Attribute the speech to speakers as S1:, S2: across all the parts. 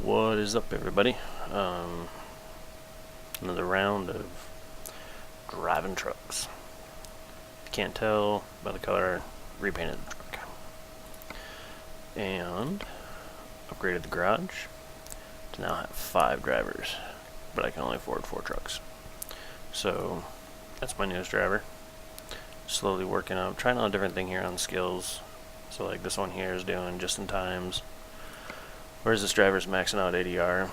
S1: What is up, everybody? Another round of driving trucks. If you can't tell by the color, repainted the truck. And upgraded the garage to now have 5 drivers, but I can only afford 4 trucks. So that's my newest driver. Slowly working out, trying out a different thing here on skills. So like this one here is doing just in times, whereas this driver's maxing out ADR,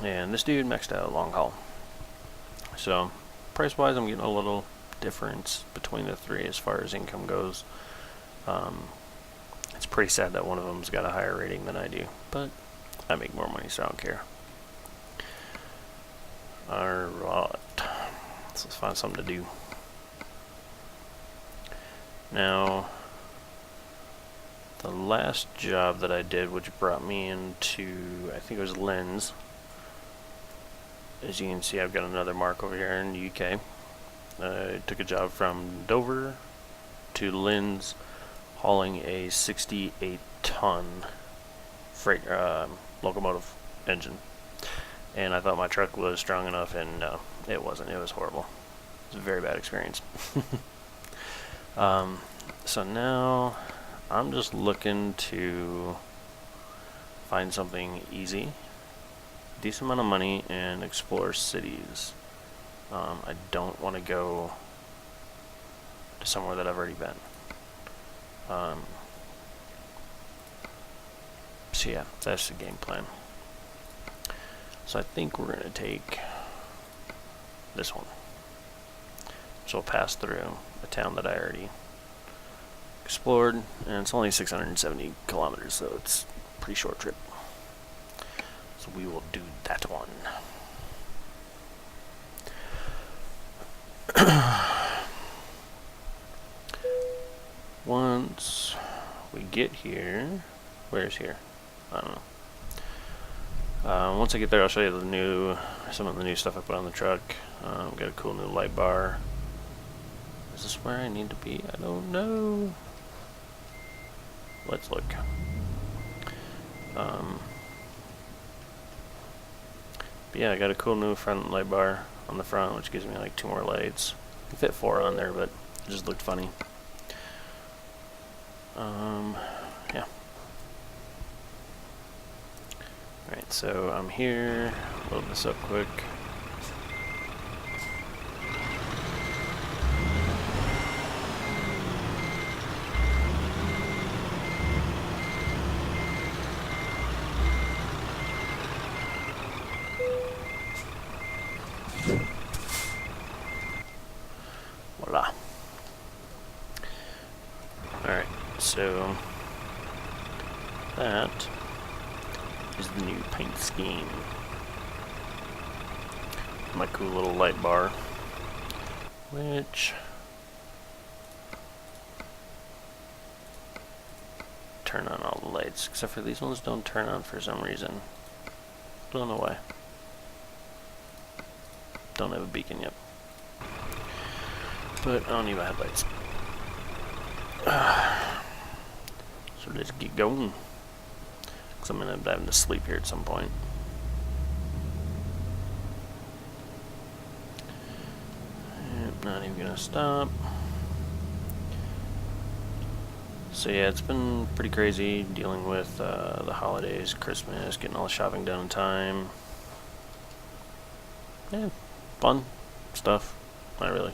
S1: and this dude maxed out long haul. So price wise, I'm getting a little difference between the 3 as far as income goes. It's pretty sad that one of them's got a higher rating than I do, but I make more money, so I don't care. Alright, so let's find something to do. Now, the last job that I did, which brought me into, I think it was Linz. As you can see, I've got another mark over here in the UK. I took a job from Dover to Linz, hauling a 68-ton freight locomotive engine. And I thought my truck was strong enough, and no, it wasn't. It was horrible. It was a very bad experience. So now I'm just looking to find something easy, decent amount of money, and explore cities. I don't want to go to somewhere that I've already been. So yeah, that's the game plan. So I think we're going to take this one. So we'll pass through a town that I already explored, and it's only 670 kilometers, so it's a pretty short trip. So we will do that one. Once we get here, where's here? I don't know. Once I get there, I'll show you some of the new stuff I put on the truck. Got a cool new light bar. Is this where I need to be? I don't know. Let's look. But yeah, I got a cool new front light bar on the front, which gives me like 2 more lights. I fit 4 on there, but it just looked funny. Yeah. Alright, so I'm here. Load this up quick. Voila. Alright, so that is the new paint scheme. My cool little light bar, which turn on all the lights, except for these ones don't turn on for some reason. Don't know why. Don't have a beacon yet. But I don't need my headlights. So let's get going. Because I'm going to end up having to sleep here at some point. Not even going to stop. So yeah, it's been pretty crazy dealing with the holidays, Christmas, getting all the shopping done in time. Yeah, fun stuff. Not really.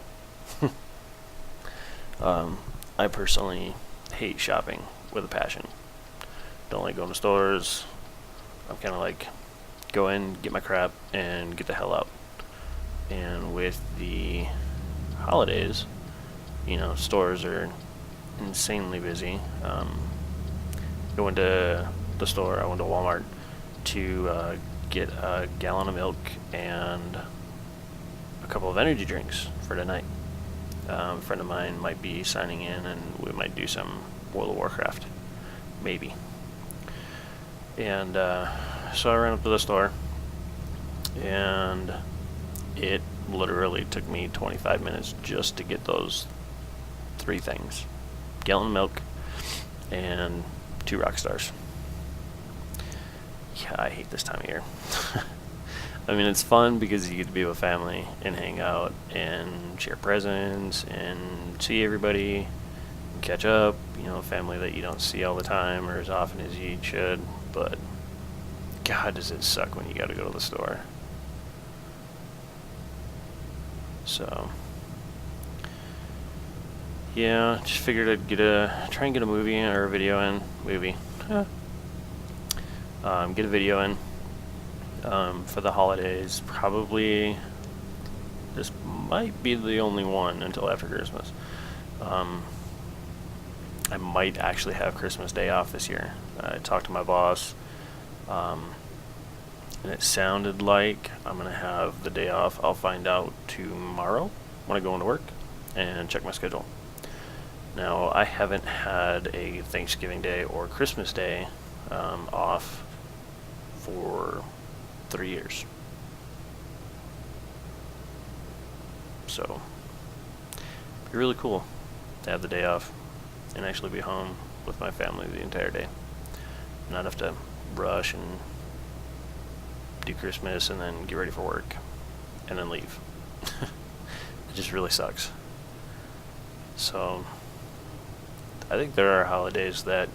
S1: I personally hate shopping with a passion. Don't like going to stores. I'm kind of like, go in, get my crap, and get the hell out. And with the holidays, you know, stores are insanely busy. I went to the store, I went to Walmart to get a gallon of milk and a couple of energy drinks for tonight. A friend of mine might be signing in, and we might do some World of Warcraft, maybe. And so I ran up to the store, and it literally took me 25 minutes just to get those 3 things: gallon of milk and 2 rock stars. Yeah, I hate this time of year. I mean, it's fun because you get to be with family and hang out and share presents and see everybody, and catch up, you know, family that you don't see all the time or as often as you should, but God, does it suck when you gotta go to the store. So, yeah, just figured I'd try and get a movie or a video in. Get a video in for the holidays. Probably this might be the only one until after Christmas. I might actually have Christmas Day off this year. I talked to my boss, and it sounded like I'm gonna have the day off. I'll find out tomorrow when I go into work and check my schedule. Now, I haven't had a Thanksgiving Day or Christmas Day off for 3 years. So, it'd be really cool to have the day off and actually be home with my family the entire day. Not have to rush and do Christmas and then get ready for work and then leave. It just really sucks. So, I think there are holidays that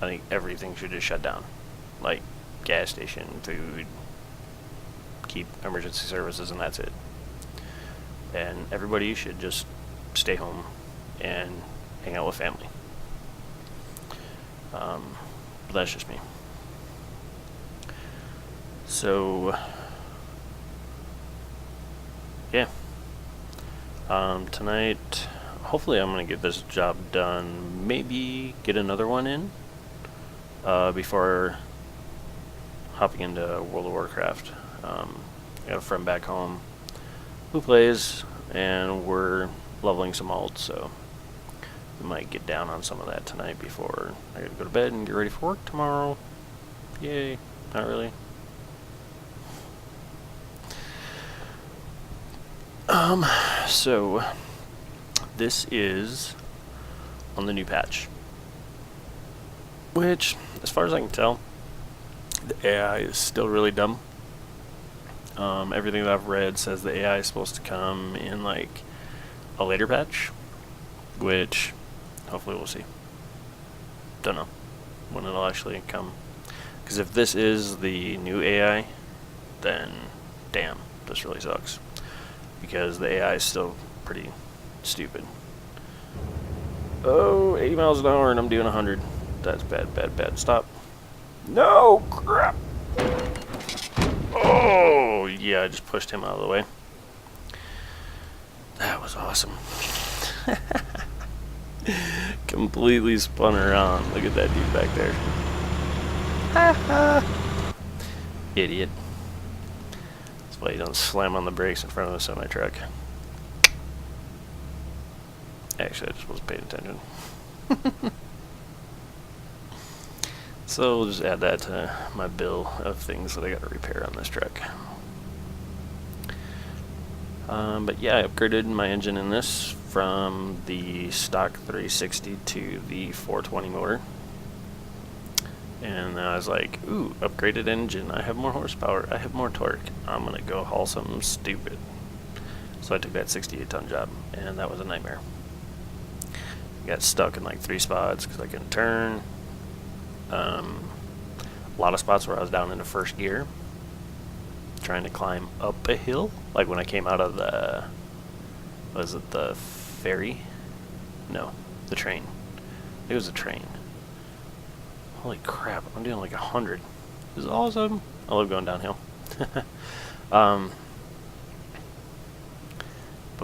S1: I think everything should just shut down. Like gas station, food, keep emergency services, and that's it. And everybody should just stay home and hang out with family. But that's just me. So, yeah. Tonight, hopefully I'm going to get this job done. Maybe get another one in before hopping into World of Warcraft. I got a friend back home who plays, and we're leveling some alts, so we might get down on some of that tonight before I gotta go to bed and get ready for work tomorrow. Yay. Not really. So this is on the new patch, which, as far as I can tell, the AI is still really dumb. Everything that I've read says the AI is supposed to come in like a later patch, which hopefully we'll see. Don't know when it'll actually come, because if this is the new AI, then damn, this really sucks, because the AI is still pretty stupid. Oh, 80 miles an hour and I'm doing 100. That's bad, bad, bad. Stop. No, crap. Oh, yeah, I just pushed him out of the way. That was awesome. Completely spun around. Look at that dude back there. Idiot. That's why you don't slam on the brakes in front of a semi-truck. Actually, I just wasn't paying attention. So we'll just add that to my bill of things that I gotta repair on this truck. But yeah, I upgraded my engine in this from the stock 360 to the 420 motor. And I was like, ooh, upgraded engine, I have more horsepower, I have more torque, I'm gonna go haul something stupid. So I took that 68-ton job, and that was a nightmare. Got stuck in like 3 spots because I couldn't turn. A lot of spots where I was down into first gear, trying to climb up a hill. Like when I came out of the, was it the ferry? No, the train. It was a train. Holy crap, I'm doing like 100. This is awesome. I love going downhill. But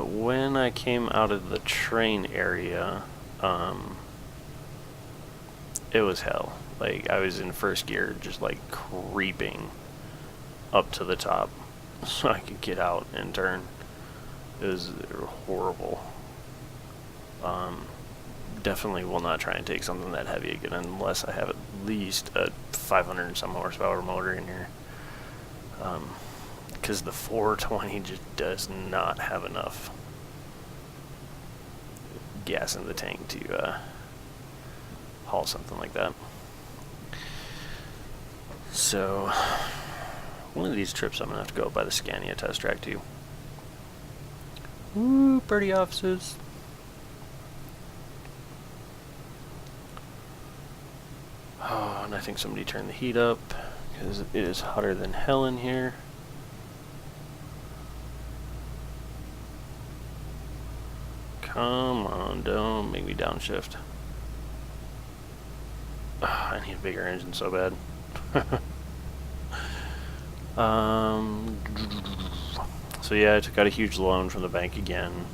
S1: when I came out of the train area, it was hell. Like, I was in first gear, just like creeping up to the top so I could get out and turn. It was horrible. Definitely will not try and take something that heavy again unless I have at least a 500 and some horsepower motor in here. Because the 420 just does not have enough gas in the tank to haul something like that. So, one of these trips I'm going to have to go by the Scania test track too. Woo, birdie offices. Oh, and I think somebody turned the heat up because it is hotter than hell in here. Come on, don't make me downshift. Oh, I need a bigger engine so bad. So yeah, I took out a huge loan from the bank again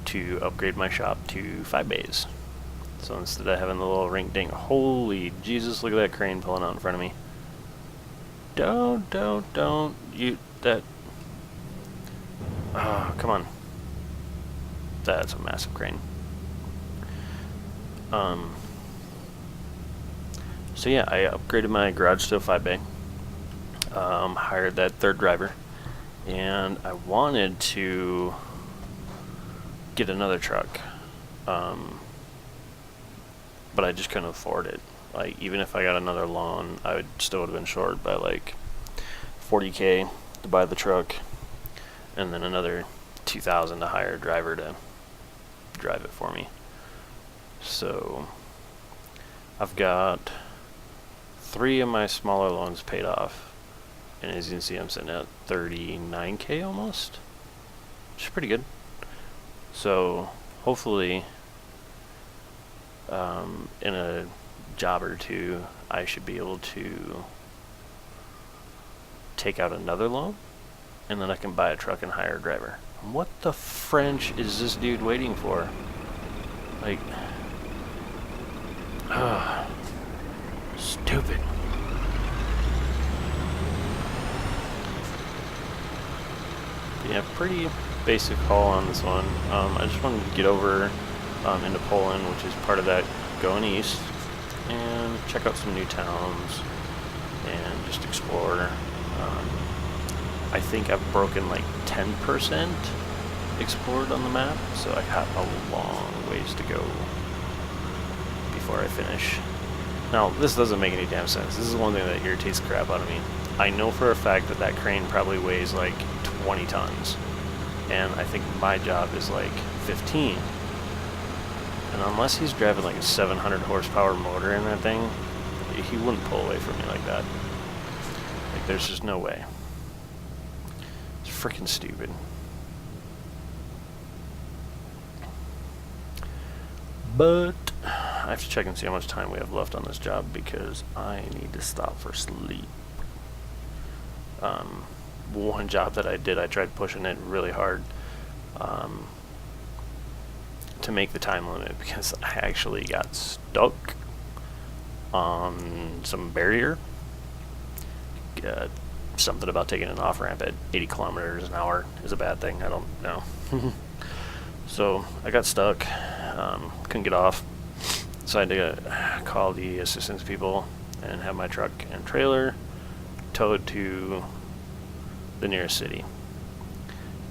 S1: to upgrade my shop to 5 bays. So instead of having the little rink dink, holy Jesus, look at that crane pulling out in front of me. Don't, you, that, oh, come on. That's a massive crane. So yeah, I upgraded my garage to a 5 bay. Hired that third driver, and I wanted to get another truck, but I just couldn't afford it. Like, even if I got another loan, I would still would have been short by like $40K to buy the truck, and then another $2,000 to hire a driver to drive it for me. So I've got 3 of my smaller loans paid off, and as you can see, I'm sitting at 39K almost, which is pretty good. So hopefully in a job or two I should be able to take out another loan, and then I can buy a truck and hire a driver. What the French is this dude waiting for? Like, stupid. Yeah, pretty basic haul on this one. I just wanted to get over into Poland, which is part of that going east, and check out some new towns and just explore. I think I've broken like 10% explored on the map, so I got a long ways to go before I finish. Now, this doesn't make any damn sense. This is one thing that irritates the crap out of me. I know for a fact that that crane probably weighs like 20 tons, and I think my job is like 15. And unless he's driving like a 700 horsepower motor in that thing, he wouldn't pull away from me like that. Like, there's just no way. It's freaking stupid. But I have to check and see how much time we have left on this job, because I need to stop for sleep. One job that I did, I tried pushing it really hard to make the time limit, because I actually got stuck on some barrier. Something about taking an off-ramp at 80 kilometers an hour is a bad thing. I don't know. So I got stuck, couldn't get off, so I had to call the assistance people and have my truck and trailer towed to the nearest city,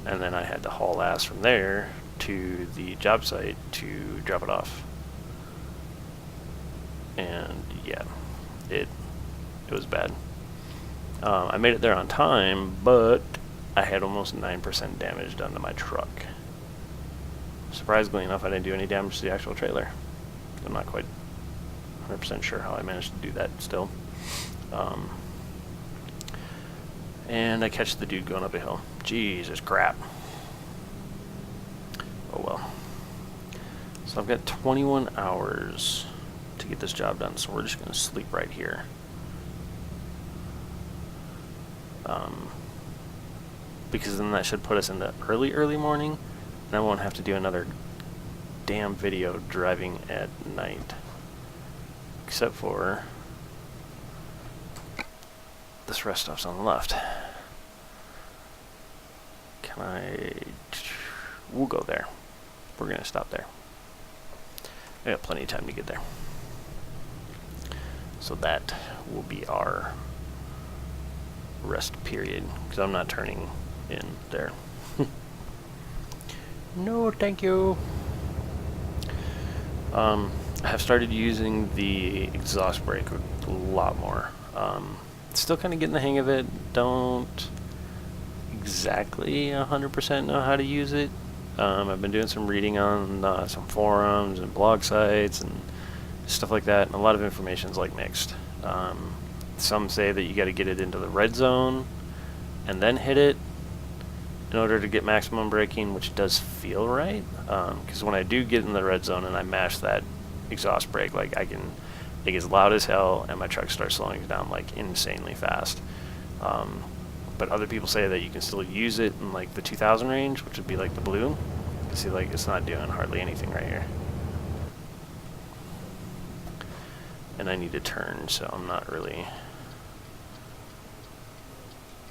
S1: and then I had to haul ass from there to the job site to drop it off. And yeah, it was bad. I made it there on time, but I had almost 9% damage done to my truck. Surprisingly enough, I didn't do any damage to the actual trailer. I'm not quite 100% sure how I managed to do that still. And I catch the dude going up a hill. Jesus crap. Oh well. So I've got 21 hours to get this job done, so we're just going to sleep right here. Because then that should put us into early morning, and I won't have to do another damn video driving at night. Except for this rest stop's on the left. We'll go there. We're gonna stop there. I got plenty of time to get there. So that will be our rest period, because I'm not turning in there. No, thank you. I have started using the exhaust brake a lot more. Still kind of getting the hang of it. Don't exactly 100% know how to use it. I've been doing some reading on some forums and blog sites and stuff like that, and a lot of information is like mixed. Some say that you got to get it into the red zone and then hit it in order to get maximum braking, which does feel right. Because when I do get in the red zone and I mash that exhaust brake, like I can, it gets loud as hell, and my truck starts slowing down like insanely fast. But other people say that you can still use it in like the 2000 range, which would be like the blue. See, like it's not doing hardly anything right here. And I need to turn, so I'm not really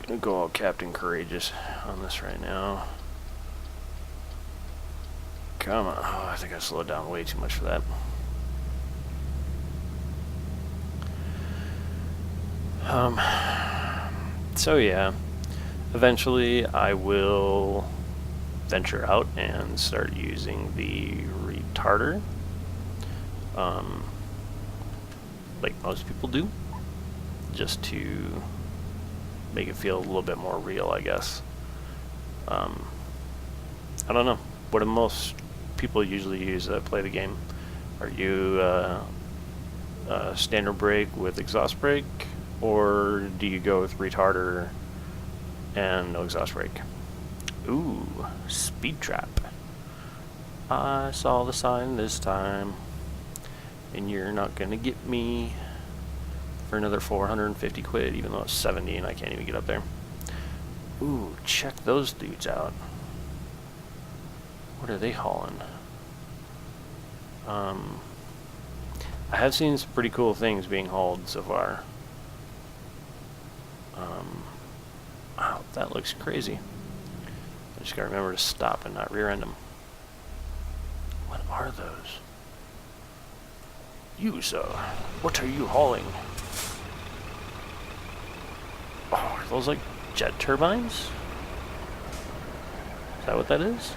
S1: gonna go all Captain Courageous on this right now. Come on. Oh, I think I slowed down way too much for that. So yeah, eventually I will venture out and start using the retarder, like most people do, just to make it feel a little bit more real, I guess. I don't know. What do most people usually use to play the game? Are you standard brake with exhaust brake, or do you go with retarder and no exhaust brake? Ooh, speed trap. I saw the sign this time, and you're not gonna get me for another 450 quid, even though it's 70 and I can't even get up there. Ooh, check those dudes out. What are they hauling? I have seen some pretty cool things being hauled so far. Wow, that looks crazy. I just gotta remember to stop and not rear end them. What are those? You, sir, what are you hauling? Oh, are those like jet turbines? Is that what that is?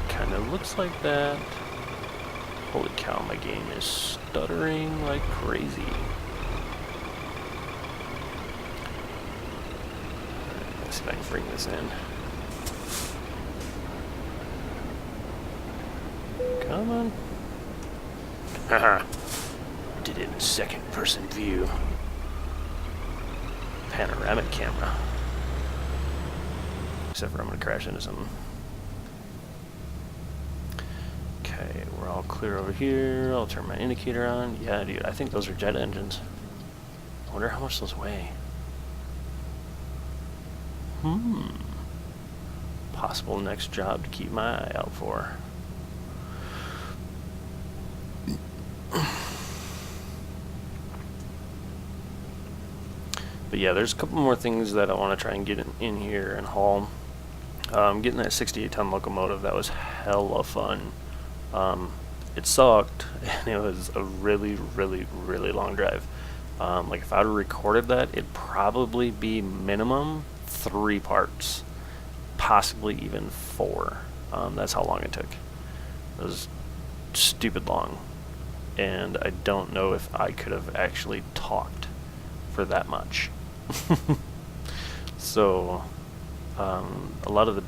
S1: Kinda looks like that. Holy cow, my game is stuttering like crazy. Let's see if I can bring this in. Come on. Haha. Did it in second person view. Panoramic camera. Except for I'm gonna crash into something. Okay, we're all clear over here. I'll turn my indicator on. Yeah, dude, I think those are jet engines. I wonder how much those weigh. Possible next job to keep my eye out for. But yeah, there's a couple more things that I want to try and get in here and haul. Getting that 68-ton locomotive, that was hella fun. It sucked, and it was a really, really, really long drive. Like if I would have recorded that, it'd probably be minimum 3 parts, possibly even 4. That's how long it took. It was stupid long, and I don't know if I could have actually talked for that much. So a lot of the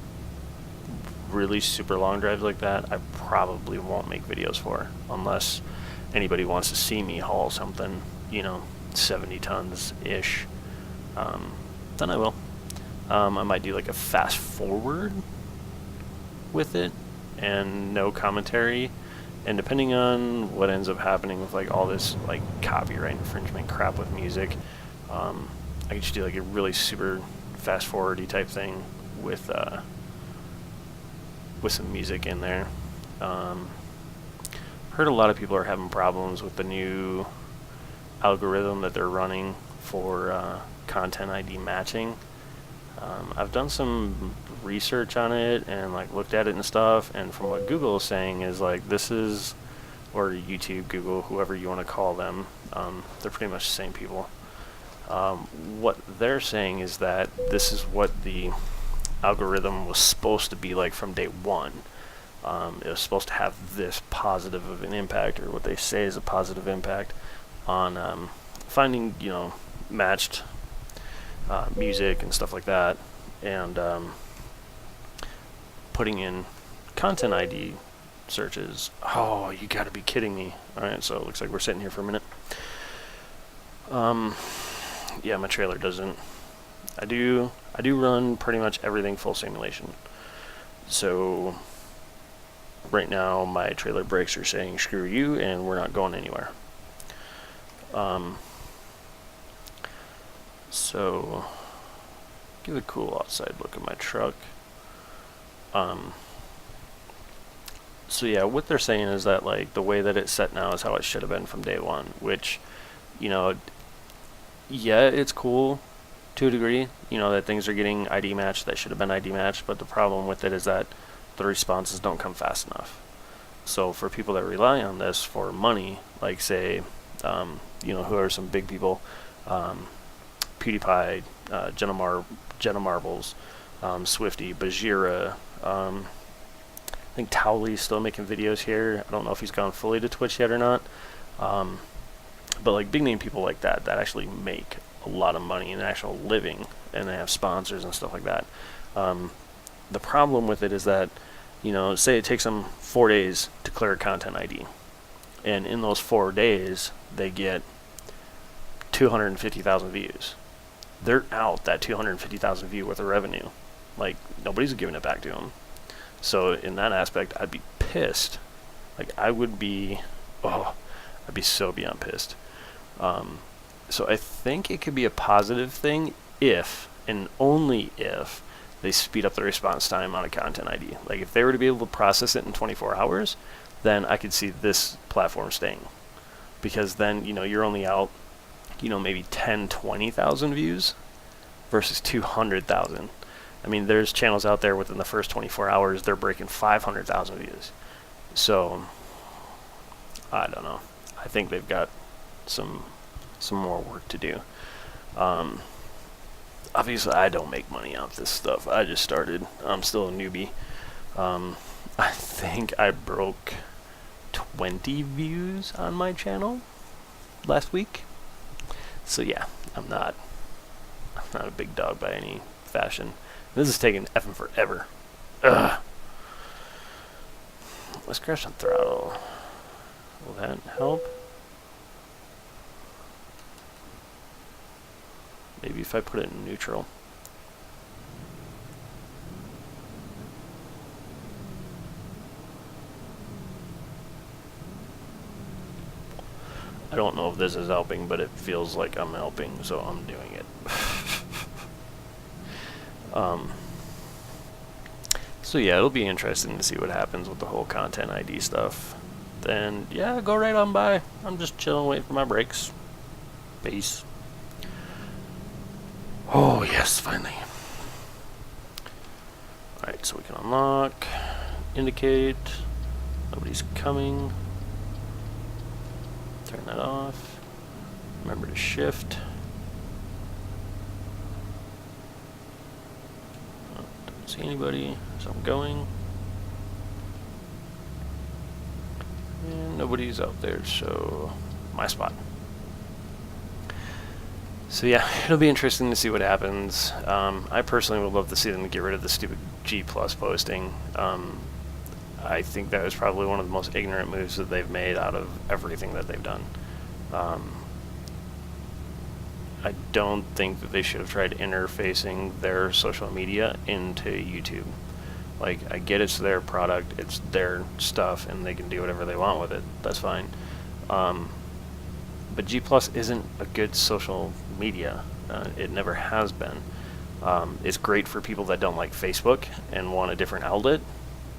S1: really super long drives like that I probably won't make videos for, unless anybody wants to see me haul something, you know, 70 tons ish. Then I will. I might do like a fast forward with it and no commentary, and depending on what ends up happening with like all this like copyright infringement crap with music, I could just do like a really super fast forwardy type thing with some music in there. Heard a lot of people are having problems with the new algorithm that they're running for content ID matching. I've done some research on it and like looked at it and stuff, and from what Google is saying is like this is, or YouTube, Google, whoever you want to call them, they're pretty much the same people. What they're saying is that this is what the algorithm was supposed to be like from day one. It was supposed to have this positive of an impact, or what they say is a positive impact on finding, matched music and stuff like that, and putting in content ID searches. Oh, you gotta be kidding me. Alright, so it looks like we're sitting here for a minute. Yeah, my trailer doesn't. I do run pretty much everything full simulation. So right now my trailer brakes are saying screw you and we're not going anywhere. So give a cool outside look at my truck. So yeah, what they're saying is that like the way that it's set now is how it should have been from day one, which, yeah, it's cool to a degree, that things are getting ID matched that should have been ID matched, but the problem with it is that the responses don't come fast enough. So for people that rely on this for money, like say, who are some big people, PewDiePie, Jenna Marbles, Swifty, Bajira, I think Towley's still making videos here. I don't know if he's gone fully to Twitch yet or not. But like big name people like that actually make a lot of money and an actual living, and they have sponsors and stuff like that. The problem with it is that, say it takes them 4 days to clear a content ID, and in those 4 days they get 250,000 views. They're out that 250,000 view worth of revenue. Like, nobody's giving it back to them. So in that aspect, I'd be pissed. Like, I'd be so beyond pissed. So I think it could be a positive thing if, and only if, they speed up the response time on a content ID. Like, if they were to be able to process it in 24 hours, then I could see this platform staying. Because then, you're only out, maybe 10, 20,000 views versus 200,000. I mean, there's channels out there within the first 24 hours, they're breaking 500,000 views. So, I don't know. I think they've got some more work to do. Obviously, I don't make money off this stuff. I just started. I'm still a newbie. I think I broke 20 views on my channel last week. So yeah, I'm not a big dog by any fashion. This is taking effing forever. Ugh. Let's crash on throttle. Will that help? Maybe if I put it in neutral. I don't know if this is helping, but it feels like I'm helping, so I'm doing it. So yeah, it'll be interesting to see what happens with the whole content ID stuff. Then, yeah, go right on by. I'm just chilling, waiting for my brakes. Peace. Oh, yes, finally. Alright, so we can unlock, indicate, nobody's coming. Turn that off. Remember to shift. Oh, don't see anybody, so I'm going. And nobody's out there, so my spot. So yeah, it'll be interesting to see what happens. I personally would love to see them get rid of the stupid G+ posting. I think that was probably one of the most ignorant moves that they've made out of everything that they've done. I don't think that they should have tried interfacing their social media into YouTube. Like, I get it's their product, it's their stuff, and they can do whatever they want with it. That's fine. But G+ isn't a good social media. It never has been. It's great for people that don't like Facebook and want a different outlet,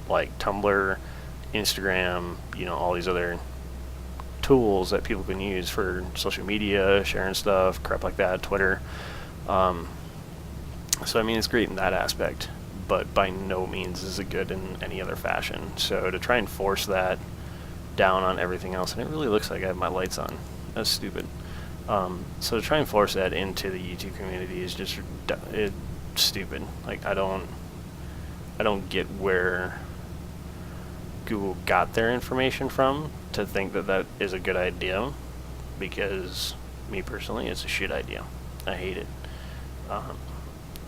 S1: like Tumblr, Instagram, all these other tools that people can use for social media, sharing stuff, crap like that, Twitter. So I mean, it's great in that aspect, but by no means is it good in any other fashion. So to try and force that down on everything else, and it really looks like I have my lights on. That's stupid. So to try and force that into the YouTube community is just stupid. Like, I don't get where Google got their information from to think that that is a good idea, because Me personally, it's a shit idea. I hate it.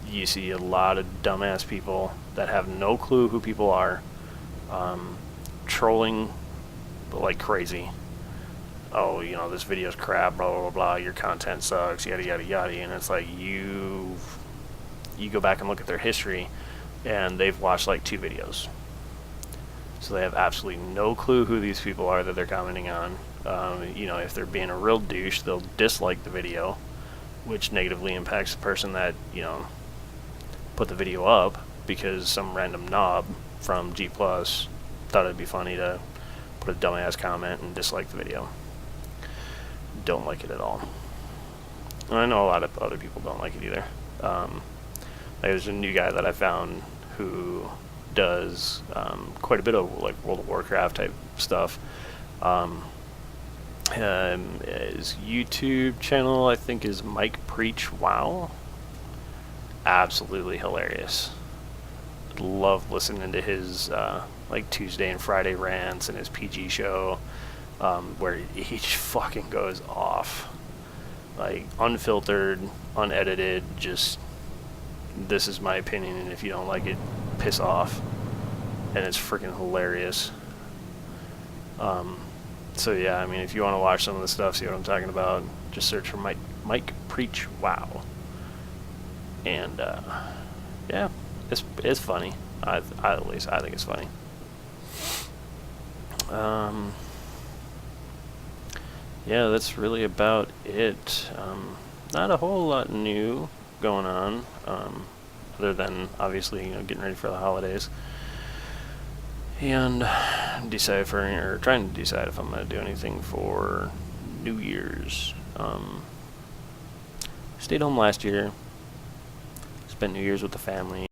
S1: You see a lot of dumbass people that have no clue who people are, trolling like crazy. Oh, this video's crap, blah, blah, blah, blah, your content sucks, yada, yada, yada. And it's like, you go back and look at their history, and they've watched like 2 videos. So they have absolutely no clue who these people are that they're commenting on. If they're being a real douche, they'll dislike the video, which negatively impacts the person that, put the video up, because some random knob from G Plus thought it'd be funny to put a dumbass comment and dislike the video. Don't like it at all. And I know a lot of other people don't like it either. There's a new guy that I found who does quite a bit of like World of Warcraft type stuff. His YouTube channel, I think, is Mike Preach Wow. Absolutely hilarious. Love listening to his like Tuesday and Friday rants and his PG show, where he just fucking goes off, like unfiltered, unedited. Just, this is my opinion, and if you don't like it, piss off. And it's freaking hilarious. So yeah, I mean, if you want to watch some of the stuff, see what I'm talking about, just search for Mike Preach Wow. And yeah, it's funny. At least I think it's funny. Yeah, that's really about it. Not a whole lot new going on, other than obviously getting ready for the holidays, and trying to decide if I'm going to do anything for New Year's. Stayed home last year, spent New Year's with the family.